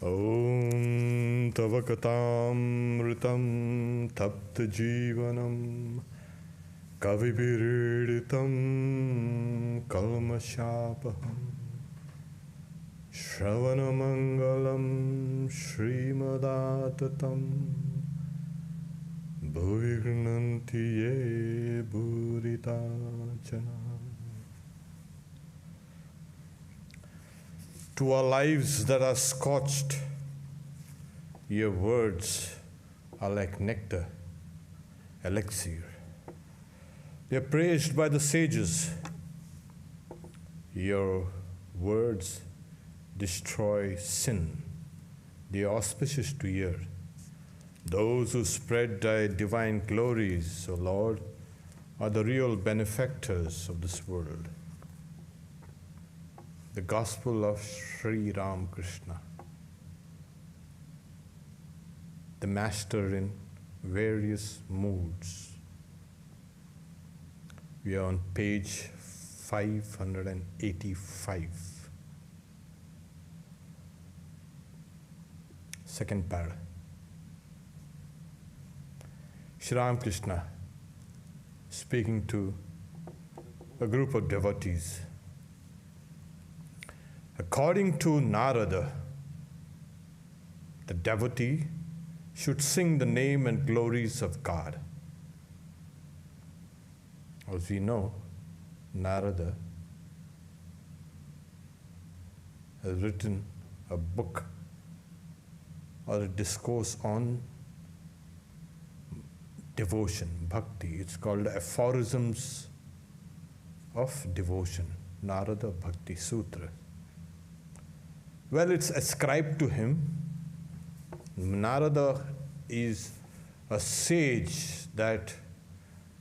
Om Tavakatamritam Tapta Jivanam Kavibiriditam Kalmashapaham Shravanamangalam Srimadattatam Bhuvirnanti ye Bhuritachana. To our lives that are scorched, your words are like nectar, elixir. They are praised by the sages. Your words destroy sin. They are auspicious to hear. Those who spread thy divine glories, O Lord, are the real benefactors of this world. The Gospel of Sri Ramakrishna, the Master in various moods. We are on page 585, second para. Sri Ramakrishna speaking to a group of devotees. According to Narada, the devotee should sing the name and glories of God. As we know, Narada has written a book or a discourse on devotion, bhakti. It's called Aphorisms of Devotion, Narada Bhakti Sutra. Well, it's ascribed to him. Narada is a sage that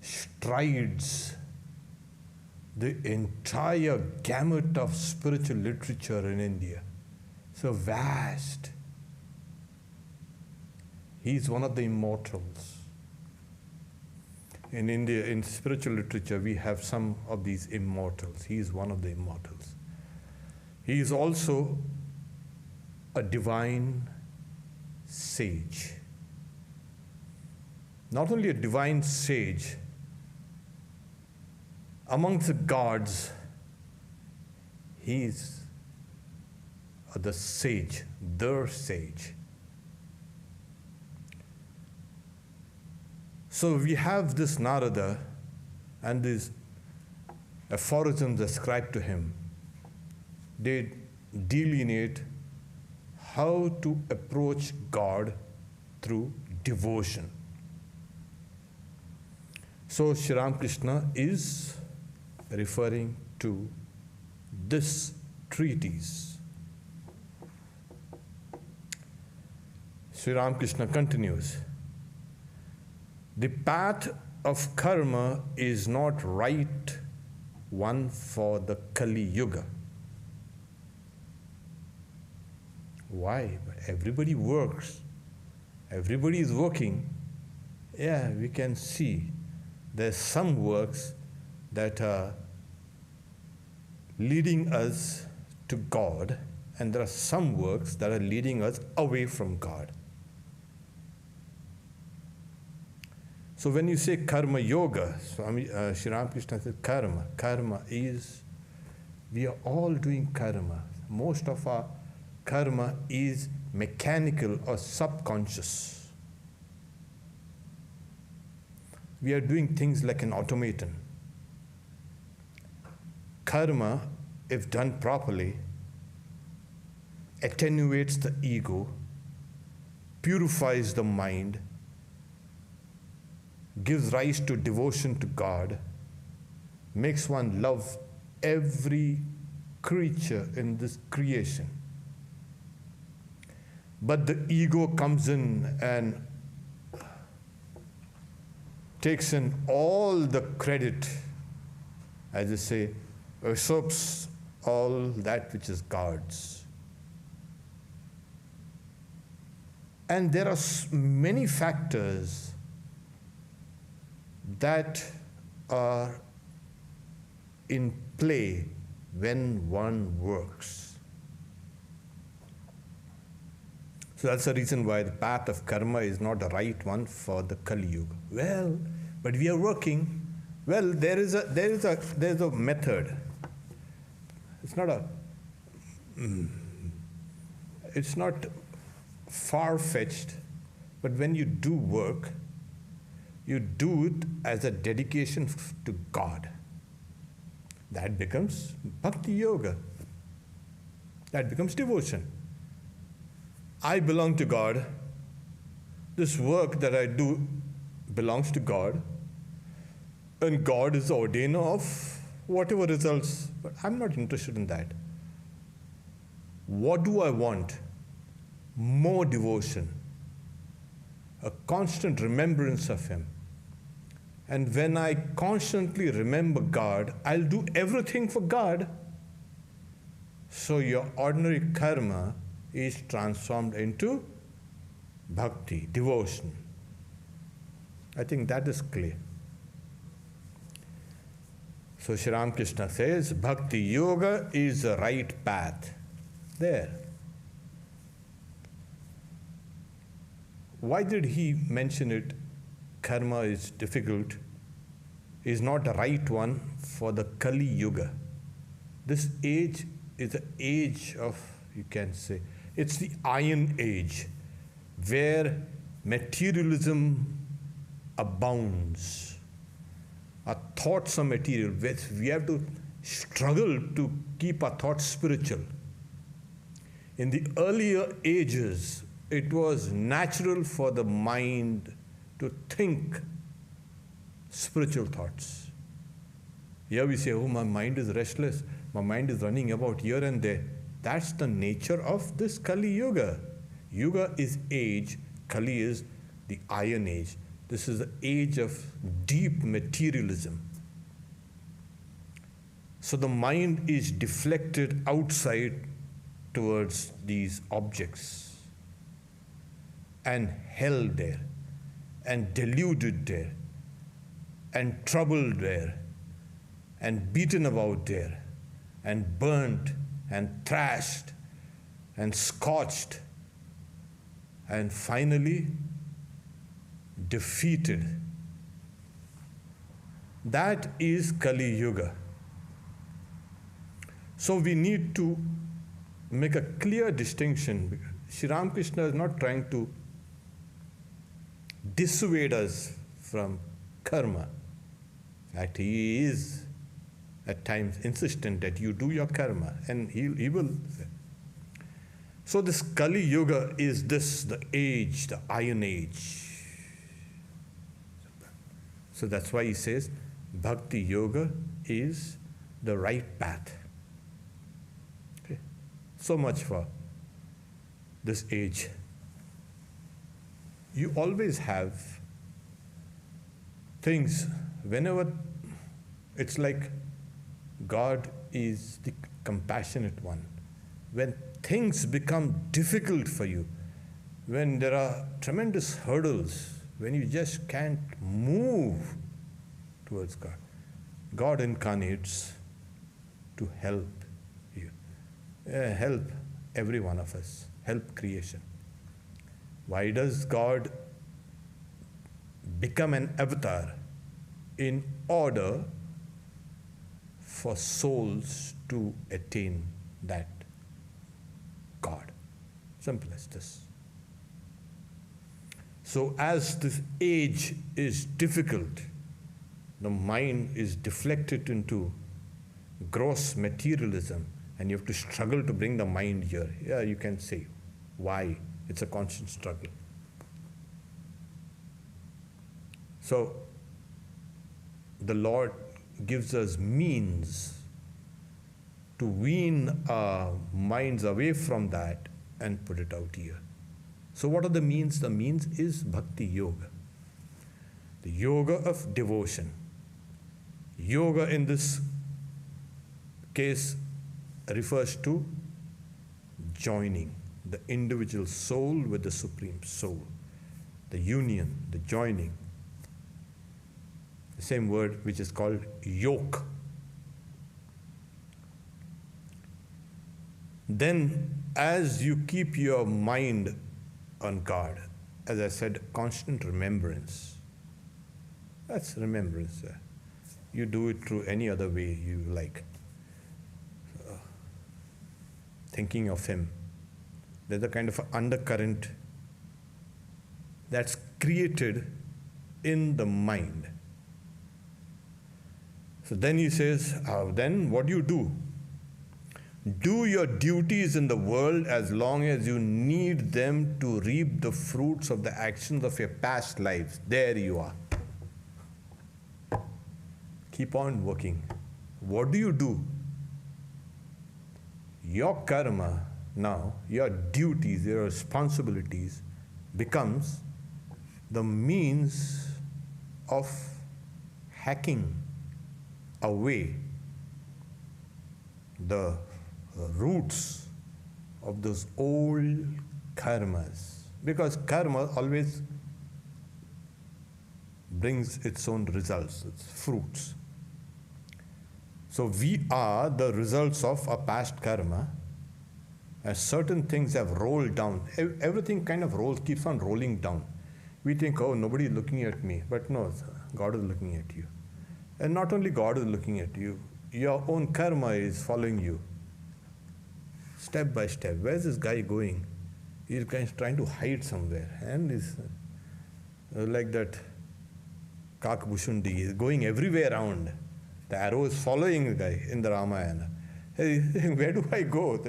strides the entire gamut of spiritual literature in India. So vast. He's one of the immortals. In India, in spiritual literature, we have some of these immortals. He is one of the immortals. He is also a divine sage. Not only a divine sage, amongst the gods, he is the sage, their sage. So we have this Narada and these aphorisms ascribed to him. They delineate how to approach God through devotion. So Sri Ramakrishna is referring to this treatise. Sri Ramakrishna continues, the path of karma is not right one for the Kali Yuga. Why? Everybody works. Everybody is working. Yeah, we can see there's some works that are leading us to God, and there are some works that are leading us away from God. So when you say karma yoga, Swami Sri Ramakrishna says karma. Karma is, we are all doing karma. Most of our karma is mechanical or subconscious. We are doing things like an automaton. Karma, if done properly, attenuates the ego, purifies the mind, gives rise to devotion to God, makes one love every creature in this creation. But the ego comes in and takes in all the credit, as they say, usurps all that which is God's. And there are many factors that are in play when one works. So that's the reason why the path of karma is not the right one for the Kali Yuga. Well, but we are working. Well, there is a method. It's not far-fetched, but when you do work, you do it as a dedication to God. That becomes bhakti yoga. That becomes devotion. I belong to God. This work that I do belongs to God. And God is the ordainer of whatever results. But I'm not interested in that. What do I want? More devotion. A constant remembrance of Him. And when I constantly remember God, I'll do everything for God. So your ordinary karma is transformed into bhakti, devotion. I think that is clear. So Sri Ramakrishna says, bhakti yoga is the right path. There. Why did he mention it? Karma is difficult, is not the right one for the Kali Yuga. This age is the age of, you can say, it's the iron age, where materialism abounds. Our thoughts are material. We have to struggle to keep our thoughts spiritual. In the earlier ages, it was natural for the mind to think spiritual thoughts. Here we say, oh, my mind is restless, my mind is running about here and there. That's the nature of this Kali Yuga. Yuga is age, Kali is the iron age. This is the age of deep materialism. So the mind is deflected outside towards these objects and held there, and deluded there, and troubled there, and beaten about there, and burnt, and thrashed, and scorched, and finally defeated. That is Kali Yuga. So we need to make a clear distinction. Sri Ramakrishna is not trying to dissuade us from karma. In fact, he is at times insistent that you do your karma, and he will. So this Kali Yuga is this, the age, the iron age. So that's why he says bhakti yoga is the right path. Okay. So much for this age. You always have things, whenever it's like God is the compassionate one. When things become difficult for you, when there are tremendous hurdles, when you just can't move towards God, God incarnates to help you, help every one of us, help creation. Why does God become an avatar? In order for souls to attain that God. Simple as this. So as this age is difficult, the mind is deflected into gross materialism, and you have to struggle to bring the mind here. Yeah, you can say, why? It's a constant struggle. So the Lord gives us means to wean our minds away from that and put it out here. So what are the means? The means is bhakti yoga, the yoga of devotion. Yoga in this case refers to joining the individual soul with the Supreme Soul, the union, the joining. The same word which is called yoke. Then as you keep your mind on God. As I said, constant remembrance. That's remembrance. You do it through any other way you like. Thinking of Him. There's a kind of undercurrent that's created in the mind. So then he says, then what do you do? Do your duties in the world as long as you need them to reap the fruits of the actions of your past lives. There you are. Keep on working. What do you do? Your karma now, your duties, your responsibilities becomes the means of hacking away the roots of those old karmas. Because karma always brings its own results, its fruits. So we are the results of a past karma. As certain things have rolled down, everything kind of keeps on rolling down. We think, oh, nobody is looking at me. But no, God is looking at you. And not only God is looking at you, your own karma is following you. Step by step. Where's this guy going? He's trying to hide somewhere. And he's like that Kakbhushundi. He's going everywhere around. The arrow is following the guy in the Ramayana. Hey, where do I go?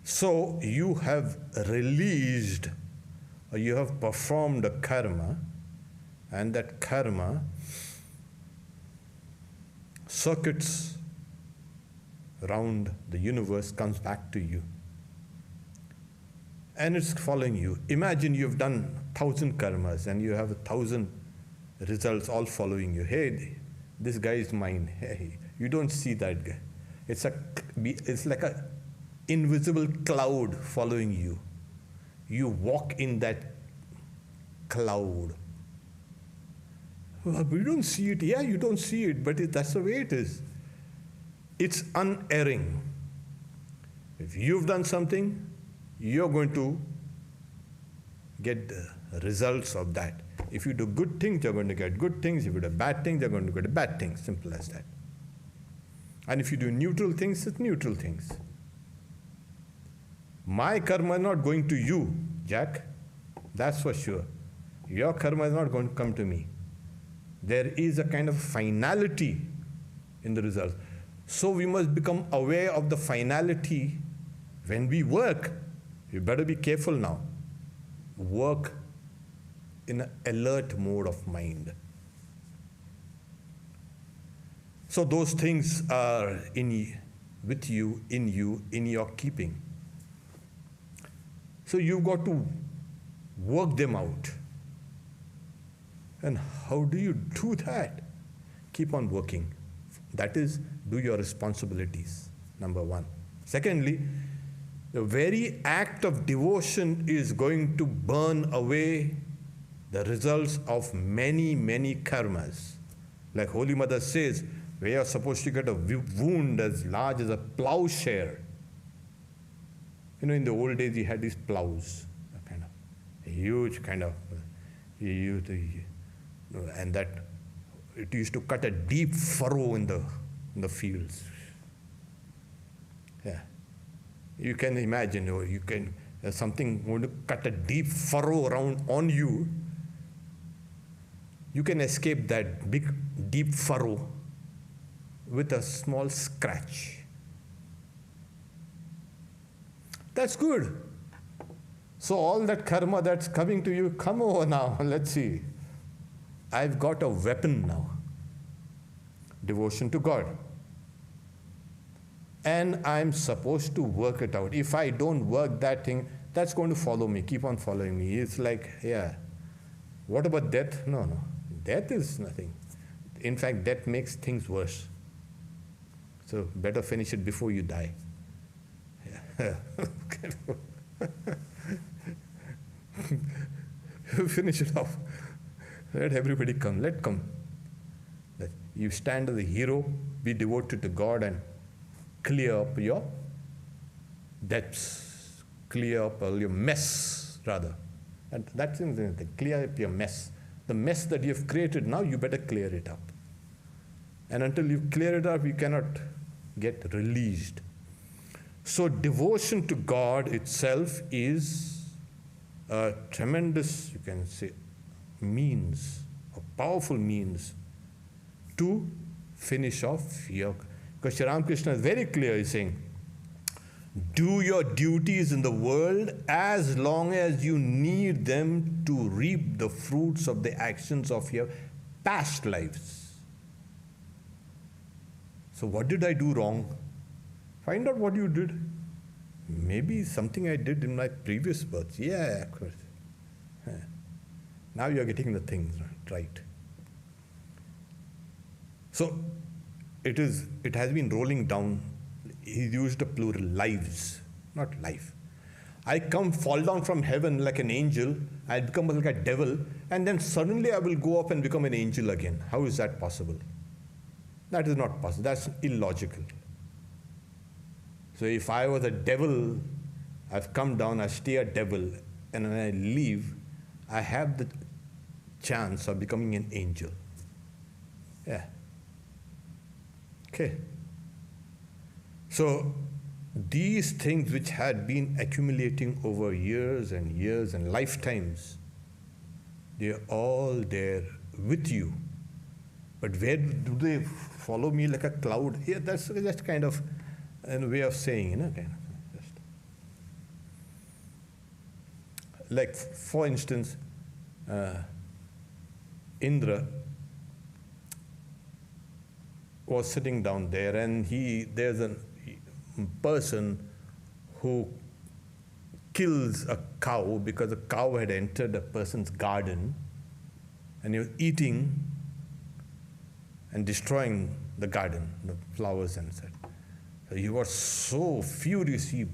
So you have released, or you have performed a karma, and that karma circuits around the universe, comes back to you. And it's following you. Imagine you've done 1,000 karmas and you have 1,000 results all following you. Hey, this guy is mine. Hey, you don't see that guy. It's like a invisible cloud following you. You walk in that cloud. Well, we don't see it. Yeah, you don't see it, but that's the way it is. It's unerring. If you've done something, you're going to get the results of that. If you do good things, you're going to get good things. If you do bad things, you're going to get bad things. Simple as that. And if you do neutral things, it's neutral things. My karma is not going to you, Jack. That's for sure. Your karma is not going to come to me. There is a kind of finality in the results. So we must become aware of the finality when we work. You better be careful now. Work in an alert mode of mind. So those things are with you, in your keeping. So you've got to work them out. And how do you do that? Keep on working. That is, do your responsibilities, number one. Secondly, the very act of devotion is going to burn away the results of many, many karmas. Like Holy Mother says, we are supposed to get a wound as large as a plowshare. You know, in the old days, he had these plows, a huge kind of, and that it used to cut a deep furrow in the fields. Yeah, you can imagine, something going to cut a deep furrow around on you. You can escape that big, deep furrow with a small scratch. That's good. So all that karma that's coming to you, come over now. Let's see. I've got a weapon now. Devotion to God. And I'm supposed to work it out. If I don't work that thing, that's going to follow me, keep on following me. It's like, yeah. What about death? No. Death is nothing. In fact, death makes things worse. So better finish it before you die. Yeah. Finish it off. Let everybody come. Let come. You stand as a hero, be devoted to God and clear up your depths, clear up all your mess, rather. And that's the thing, clear up your mess. The mess that you've created now, you better clear it up. And until you clear it up, you cannot get released. So devotion to God itself is a tremendous, you can say, means, a powerful means to finish off your... Because Sri Ramakrishna is very clear, he's saying, do your duties in the world as long as you need them to reap the fruits of the actions of your past lives. So what did I do wrong? Find out what you did. Maybe something I did in my previous births. Yeah, of course. Now you're getting the things right. So it has been rolling down. He used a plural, lives, not life. I fall down from heaven like an angel, I become like a devil, and then suddenly I will go up and become an angel again. How is that possible? That is not possible. That's illogical. So if I was a devil, I've come down, I stay a devil, and when I leave, I have the chance of becoming an angel. Yeah. Okay. So these things which had been accumulating over years and years and lifetimes, they are all there with you. But where do they follow me like a cloud? Yeah, that's just kind of a way of saying, kind of just. Like, for instance, Indra was sitting down there, and there's a person who kills a cow because a cow had entered a person's garden and he was eating and destroying the garden, the flowers and such. So he was so furious, he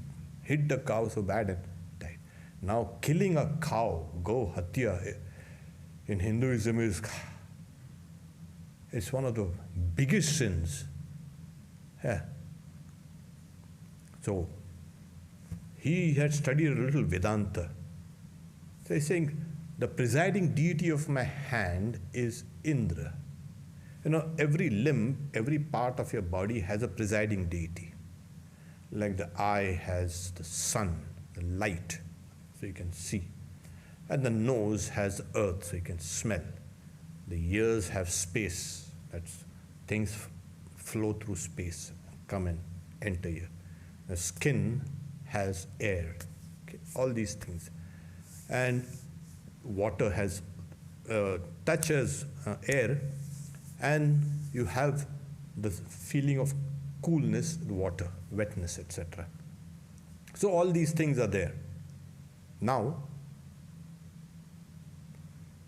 hit the cow so bad and died. Now killing a cow, go hatya, in Hinduism it's one of the biggest sins. Yeah. So he had studied a little Vedanta. So he's saying, the presiding deity of my hand is Indra. Every limb, every part of your body has a presiding deity. Like the eye has the sun, the light, so you can see. And the nose has earth, so you can smell. The ears have space, that's things flow through space, come and enter here. The skin has air, okay, all these things. And water has, touches air, and you have the feeling of coolness, the water, wetness, etc. So all these things are there. Now,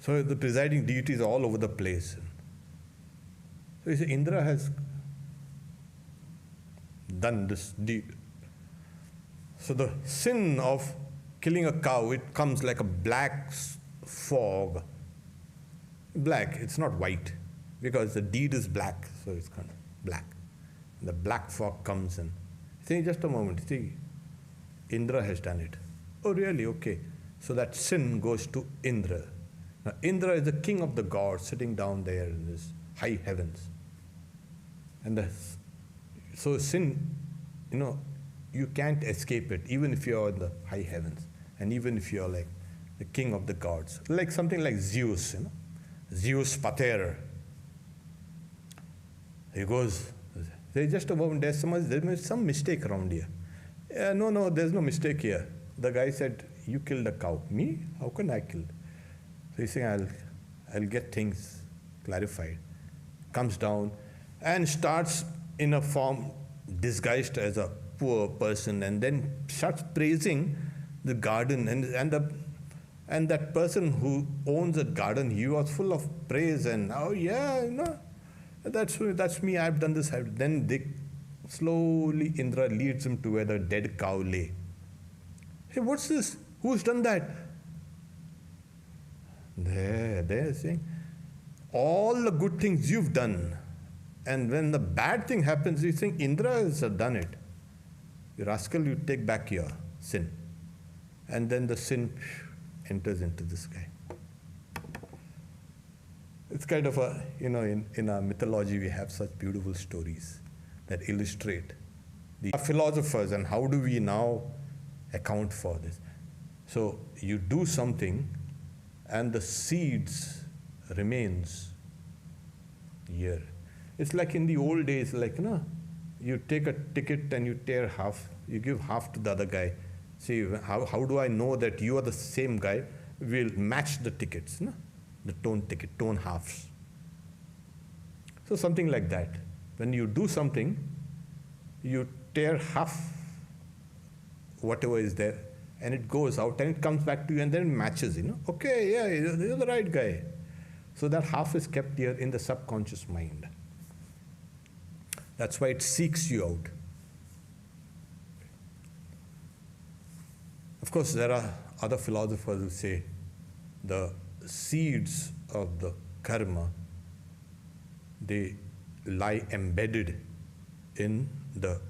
so the presiding deities are all over the place. So you see, Indra has done this deed. So the sin of killing a cow, it comes like a black fog. Black, it's not white, because the deed is black, so it's kind of black. The black fog comes in. See, just a moment, see, Indra has done it. Oh, really? Okay. So that sin goes to Indra. Now, Indra is the king of the gods sitting down there in this high heavens. And so sin, you can't escape it, even if you're in the high heavens, and even if you're like the king of the gods. Like something like Zeus, Zeus Pater. He goes, there's just a moment, there's some mistake around here. No, there's no mistake here. The guy said, you killed a cow. Me? How can I kill? So he's saying, I'll get things clarified. Comes down and starts in a form disguised as a poor person, and then starts praising the garden. And that person who owns that garden, he was full of praise and, oh yeah, that's me, I've done this. Then slowly Indra leads him to where the dead cow lay. Hey, what's this? Who's done that? They're saying, all the good things you've done. And when the bad thing happens, you think Indra has done it. You rascal, you take back your sin. And then the sin enters into this guy. It's kind of a, in our mythology we have such beautiful stories that illustrate the philosophers and how do we now account for this. So you do something and the seeds remains here. It's like in the old days, like, you take a ticket and you tear half, you give half to the other guy. See, how do I know that you are the same guy? We'll match the tickets, the tone halves. So something like that. When you do something, you tear half whatever is there, and it goes out and it comes back to you and then it matches, Okay, yeah, you're the right guy. So that half is kept here in the subconscious mind. That's why it seeks you out. Of course, there are other philosophers who say the seeds of the karma, they lie embedded in the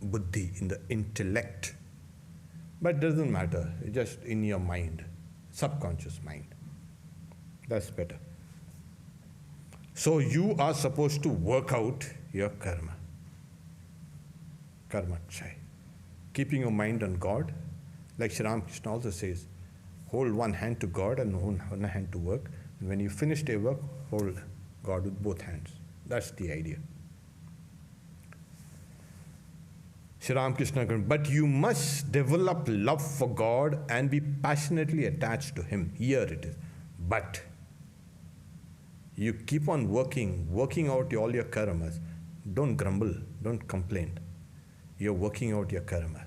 buddhi, in the intellect. But it doesn't matter, it's just in your mind, subconscious mind. That's better. So you are supposed to work out your karma. Karma chai. Keeping your mind on God. Like Sri Ramakrishna also says, hold one hand to God and one hand to work. And when you finish your work, hold God with both hands. That's the idea. Sri Ramakrishna, but you must develop love for God and be passionately attached to Him. Here it is. But you keep on working out all your karmas. Don't grumble, don't complain. You're working out your karmas.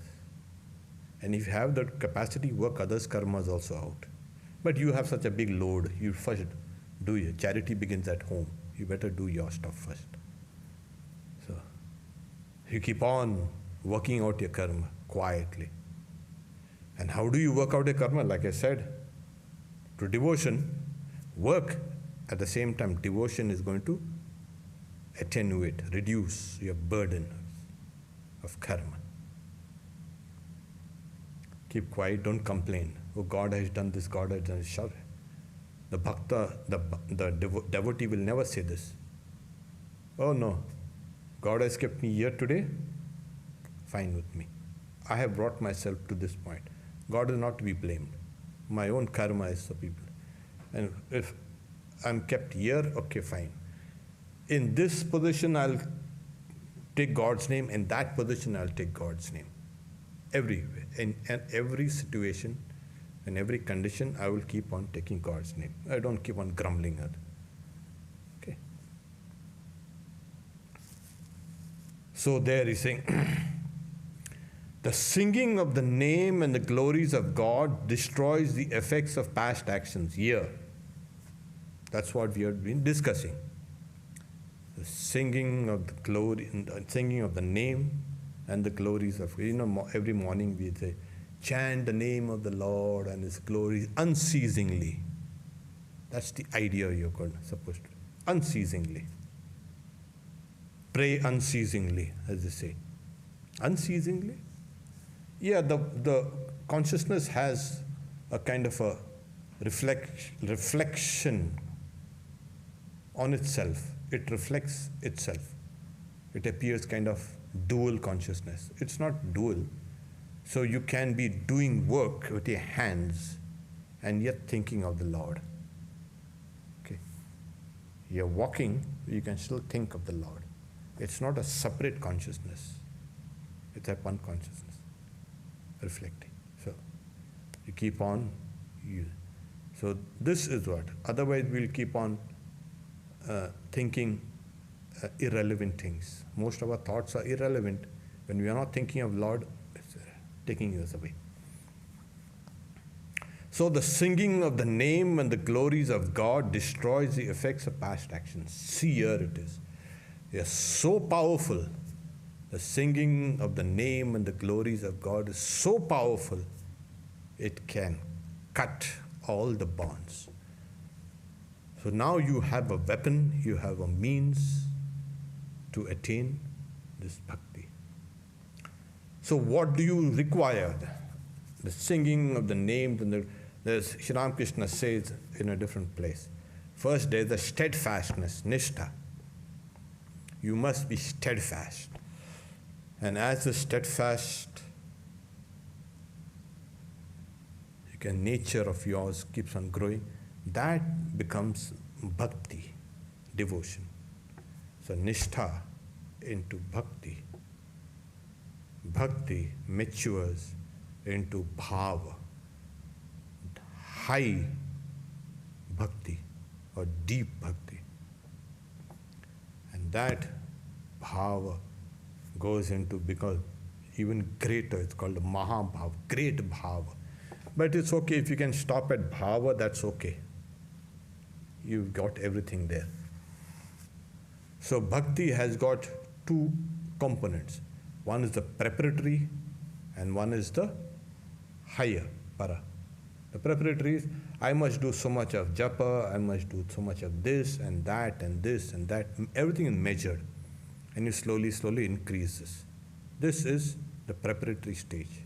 And if you have the capacity, work others' karmas also out. But you have such a big load, you first do your charity begins at home. You better do your stuff first. So you keep on working out your karma quietly. And how do you work out your karma? Like I said, through devotion, work. At the same time, devotion is going to attenuate, reduce your burden of karma. Keep quiet, don't complain. Oh, God has done this, God has done this. The bhakta, the devotee will never say this. Oh no, God has kept me here today, fine with me. I have brought myself to this point. God is not to be blamed. My own karma is the people. And if I'm kept here, okay, fine. In this position, I'll take God's name. In that position, I'll take God's name. Everywhere, in every situation, in every condition, I will keep on taking God's name. I don't keep on grumbling at it. Okay. So there he's saying, the singing of the name and the glories of God destroys the effects of past actions. Here. That's what we have been discussing. The singing of the glory, the singing of the name and the glories of, every morning we say, chant the name of the Lord and His glories unceasingly. That's the idea you're supposed to. Unceasingly. Pray unceasingly, as they say. Unceasingly? Yeah, the consciousness has a kind of a reflection on itself. It reflects itself. It appears kind of dual consciousness. It's not dual. So you can be doing work with your hands and yet thinking of the Lord. Okay. You're walking, you can still think of the Lord. It's not a separate consciousness. It's a one consciousness reflecting. So you keep on. So this is what. Otherwise we'll keep on thinking irrelevant things. Most of our thoughts are irrelevant. When we are not thinking of Lord, it's taking us away. So the singing of the name and the glories of God destroys the effects of past actions. See, here it is. They are so powerful. The singing of the name and the glories of God is so powerful, it can cut all the bonds. So now you have a weapon, you have a means to attain this bhakti. So what do you require? The singing of the names, and there's Sri Ramakrishna says in a different place. First, there's the steadfastness, nishtha. You must be steadfast. And as the steadfast nature of yours keeps on growing, that becomes bhakti, devotion. So nishtha into bhakti. Bhakti matures into bhava, high bhakti or deep bhakti. And that bhava goes into because even greater, it's called mahabhava, great bhava. But it's okay if you can stop at bhava, that's okay. You've got everything there. So bhakti has got two components. One is the preparatory and one is the higher, para. The preparatory is, I must do so much of japa, I must do so much of this and that and this and that. Everything is measured. And it slowly, slowly increases. This is the preparatory stage.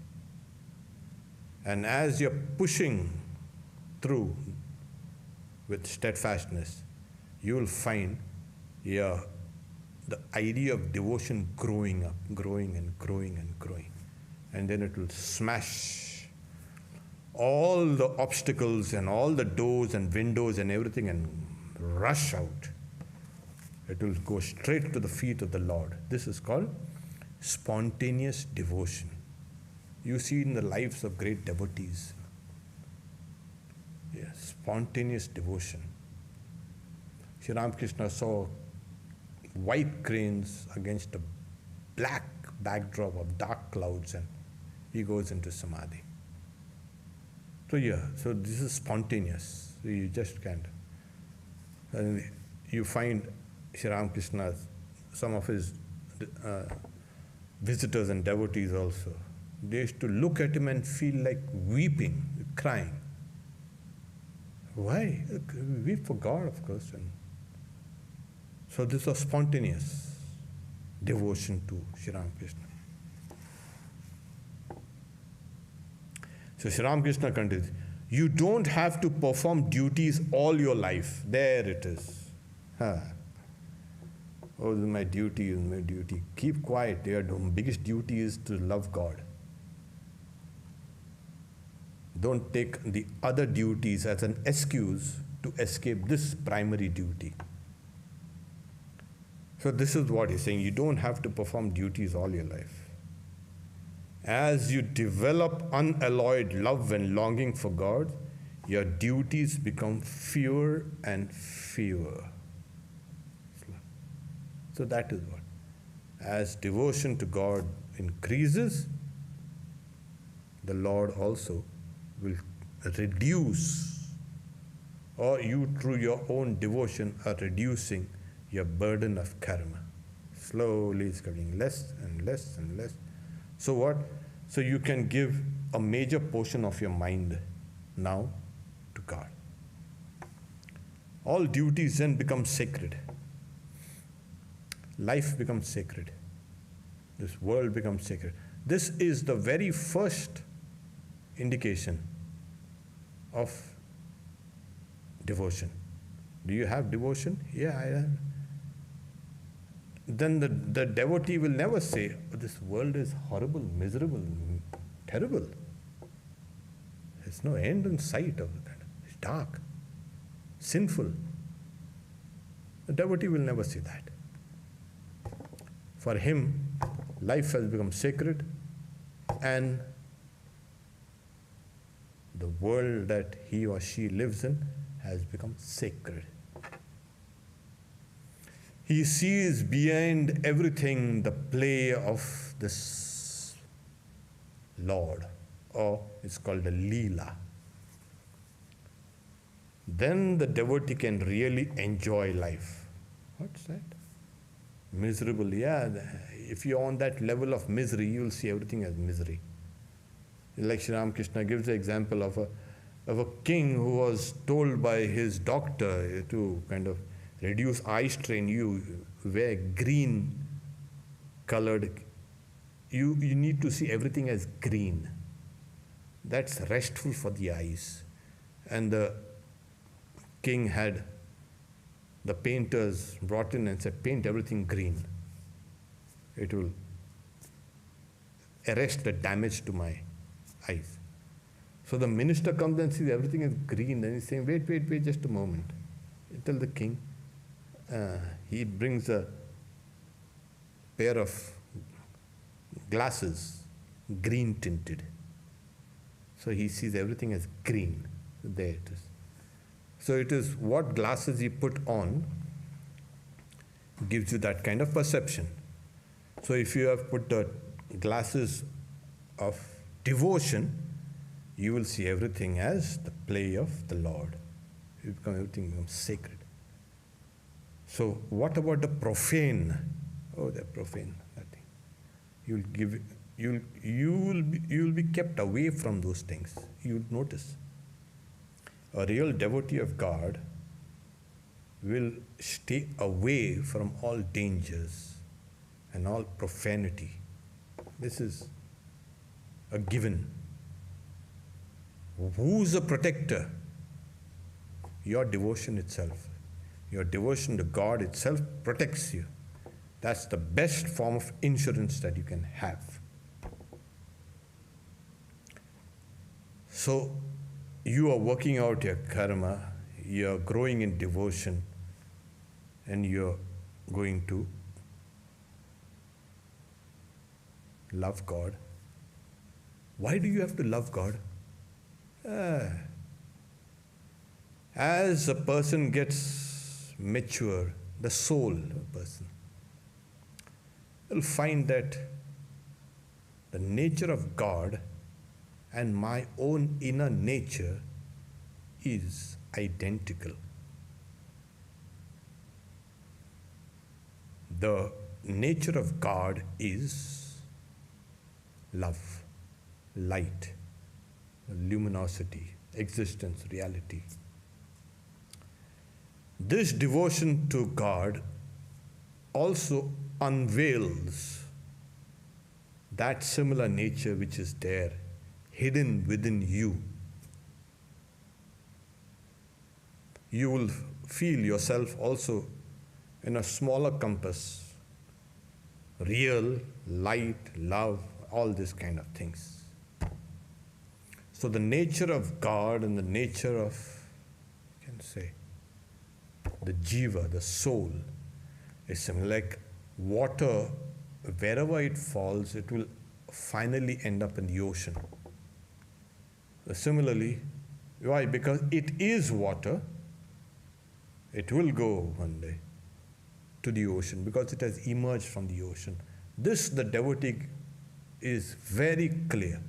And as you're pushing through with steadfastness, you will find the idea of devotion growing up, growing and growing and growing. And then it will smash all the obstacles and all the doors and windows and everything and rush out. It will go straight to the feet of the Lord. This is called spontaneous devotion. You see in the lives of great devotees. Yes, spontaneous devotion. Sri Ramakrishna saw white cranes against a black backdrop of dark clouds and he goes into samadhi. So this is spontaneous. So you just can't. And you find Sri Ramakrishna, some of his visitors and devotees also, they used to look at him and feel like weeping, crying. Why? Weep for God, of course. And so this was spontaneous devotion to Sri Ramakrishna. So Sri Ramakrishna continues, you don't have to perform duties all your life. There it is. Oh, this is my duty, this is my duty. Keep quiet. Your biggest duty is to love God. Don't take the other duties as an excuse to escape this primary duty. So this is what he's saying. You don't have to perform duties all your life. As you develop unalloyed love and longing for God, your duties become fewer and fewer. So that is what. As devotion to God increases, the Lord also will reduce, or you through your own devotion are reducing your burden of karma. Slowly it's getting less and less and less. So what? So you can give a major portion of your mind now to God. All duties then become sacred. Life becomes sacred. This world becomes sacred. This is the very first indication of devotion. Do you have devotion? Yeah, I have. Then the devotee will never say, oh, this world is horrible, miserable, terrible. There's no end in sight of that. It's dark, sinful. The devotee will never say that. For him, life has become sacred, and the world that he or she lives in has become sacred. He sees behind everything the play of this Lord, or it's called a Leela. Then the devotee can really enjoy life. What's that? Miserable, yeah. If you're on that level of misery, you'll see everything as misery. Like Sri Ramakrishna gives the example of a king who was told by his doctor to kind of reduce eye strain, you wear green colored you need to see everything as green. That's restful for the eyes. And the king had the painters brought in and said, paint everything green. It will arrest the damage to my eyes. So the minister comes and sees everything is green, and he's saying, wait, just a moment. Tell the king. He brings a pair of glasses, green tinted. So he sees everything as green. There it is. So it is what glasses you put on gives you that kind of perception. So if you have put the glasses of devotion, you will see everything as the play of the Lord. Everything becomes sacred. So what about the profane? Oh, they're profane. Nothing. You will be kept away from those things. You'll notice. A real devotee of God will stay away from all dangers and all profanity. This is a given. Who's a protector? Your devotion itself. Your devotion to God itself protects you. That's the best form of insurance that you can have. So, you are working out your karma, you are growing in devotion, and you're going to love God. Why do you have to love God? As a person gets mature, the soul of a person will find that the nature of God and my own inner nature is identical. The nature of God is love, light, luminosity, existence, reality. This devotion to God also unveils that similar nature which is there, hidden within you. You will feel yourself also in a smaller compass, real, light, love, all these kind of things. So the nature of God and the nature of, you can say, the jiva, the soul, is similar. Like water, wherever it falls, it will finally end up in the ocean. So similarly, why? Because it is water, it will go one day to the ocean because it has emerged from the ocean. This, the devotee, is very clear.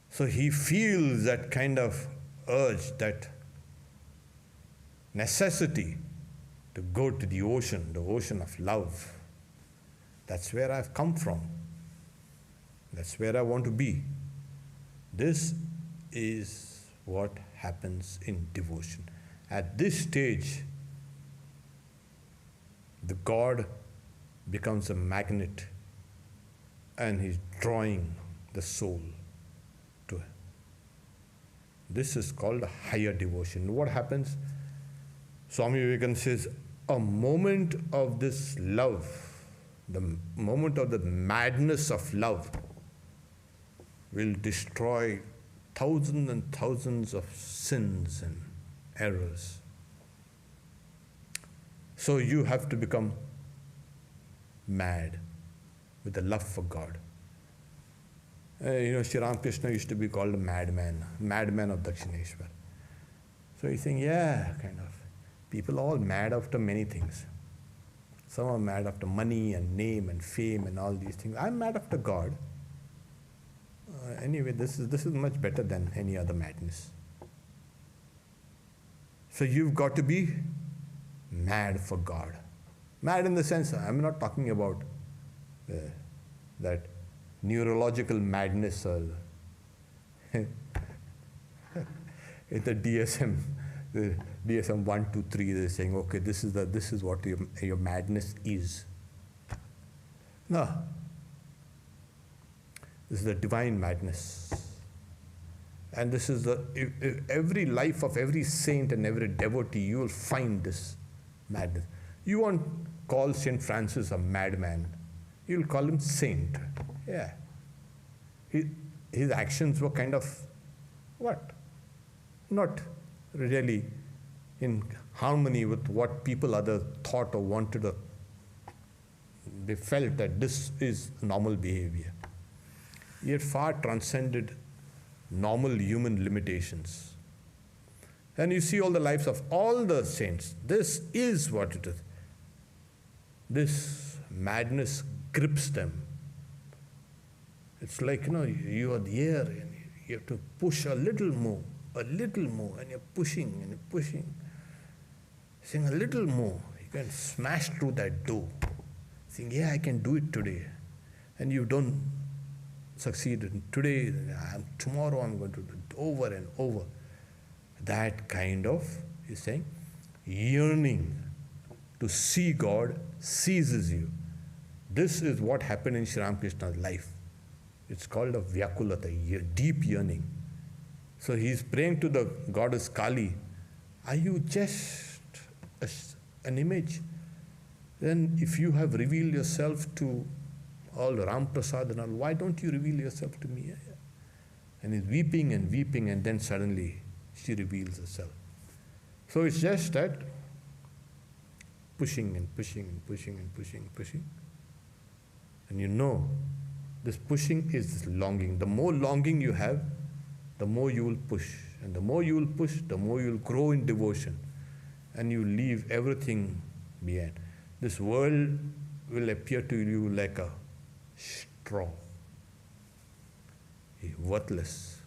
So he feels that kind of urge, that necessity to go to the ocean of love. That's where I've come from. That's where I want to be. This is what happens in devotion. At this stage, the God becomes a magnet and he's drawing the soul to him. This is called a higher devotion. What happens? Swami Vivekananda says, a moment of this love, the moment of the madness of love, will destroy thousands and thousands of sins and errors. So you have to become mad with the love for God. Sri Ramakrishna used to be called a madman of Dakshineshwar. So he's saying, yeah, kind of. People are all mad after many things. Some are mad after money and name and fame and all these things. I'm mad after God. Anyway, this is much better than any other madness. So you've got to be mad for God. Mad in the sense, I'm not talking about that neurological madness or it's the DSM. The DSM 1, 2, 3, they're saying, okay, this is what your madness is. No. This is the divine madness. And this is every life of every saint and every devotee, you will find this madness. You won't call St. Francis a madman. You'll call him saint. Yeah. His actions were kind of what? Not really in harmony with what people other thought or wanted. Or they felt that this is normal behavior. He had far transcended normal human limitations. And you see all the lives of all the saints. This is what it is. This madness grips them. It's like, you are there and you have to push a little more, and you're pushing and you're pushing. Saying a little more, you can smash through that door. Saying, yeah, I can do it today. And you don't succeed today, tomorrow I'm going to do it over and over. That kind of, he's saying, yearning to see God seizes you. This is what happened in Sri Ramakrishna's life. It's called a vyakulata, a deep yearning. So he's praying to the goddess Kali. Are you just an image? Then if you have revealed yourself to all Ram Prasad and all, why don't you reveal yourself to me? And he's weeping, and then suddenly she reveals herself. So it's just that pushing and pushing and pushing and pushing and pushing. And this pushing is this longing. The more longing you have, the more you will push. And the more you will push, the more you will grow in devotion. And you leave everything behind. This world will appear to you like a straw. Worthless.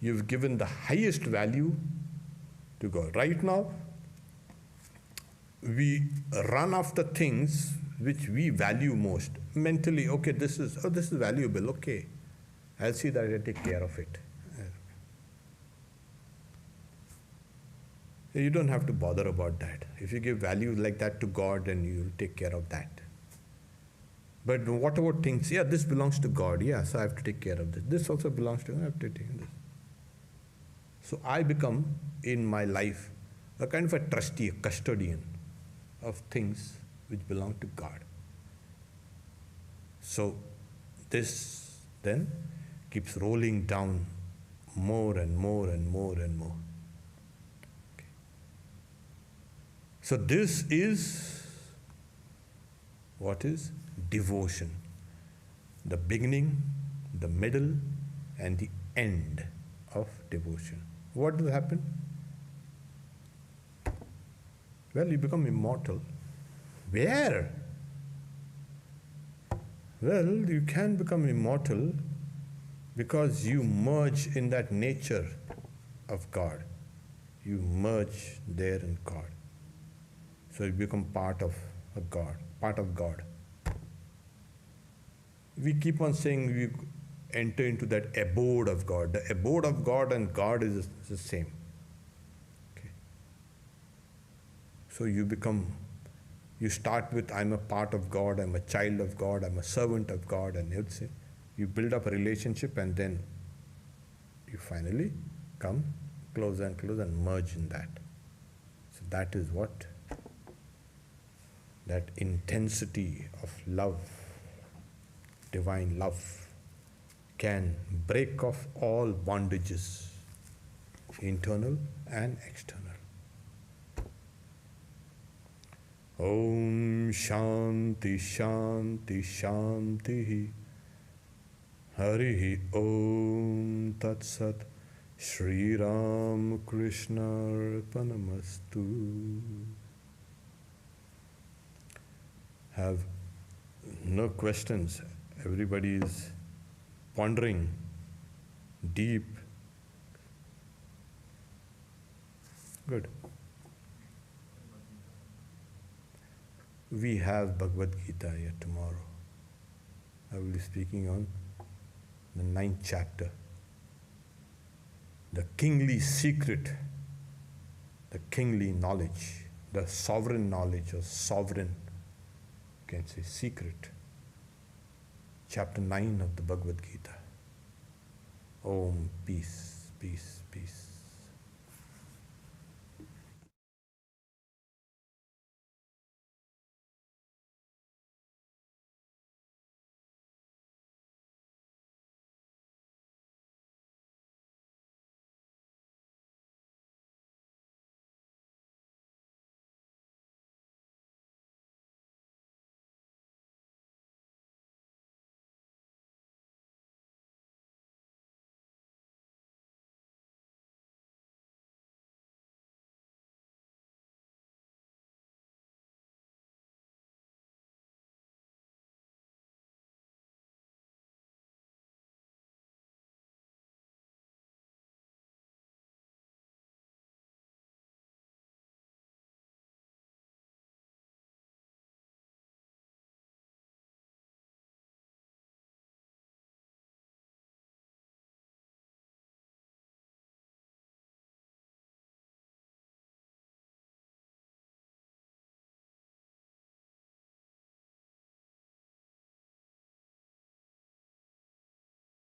You've given the highest value to God. Right now, we run after things which we value most. Mentally, okay, this is valuable, okay. I'll see that I take care of it. You don't have to bother about that. If you give value like that to God, then you'll take care of that. But what about things? Yeah, this belongs to God. Yeah, so I have to take care of this. This also belongs to God. I have to take care of this. So I become, in my life, a kind of a trustee, a custodian of things which belong to God. So this then keeps rolling down more and more and more and more. Okay. So this is what is devotion. The beginning, the middle, and the end of devotion. What will happen? Well, you become immortal. Where? Well, you can become immortal because you merge in that nature of God. You merge there in God. So you become part of a God, part of God. We keep on saying we enter into that abode of God. The abode of God and God is the same. Okay. So you start with, I'm a part of God, I'm a child of God, I'm a servant of God, and everything. You build up a relationship, and then you finally come closer and closer and merge in that. So that is what that intensity of love, divine love, can break off all bondages, internal and external. Om Shanti Shanti Shanti Harihi Om Tat Sat Shri Ramakrishna Arpanamastu. Have no questions. Everybody is pondering deep. Good. We have Bhagavad Gita here tomorrow. I will be speaking on the 9th chapter. The kingly secret, the kingly knowledge, the sovereign knowledge, or sovereign, you can say, secret. chapter 9 of the Bhagavad Gita. Om, peace, peace, peace.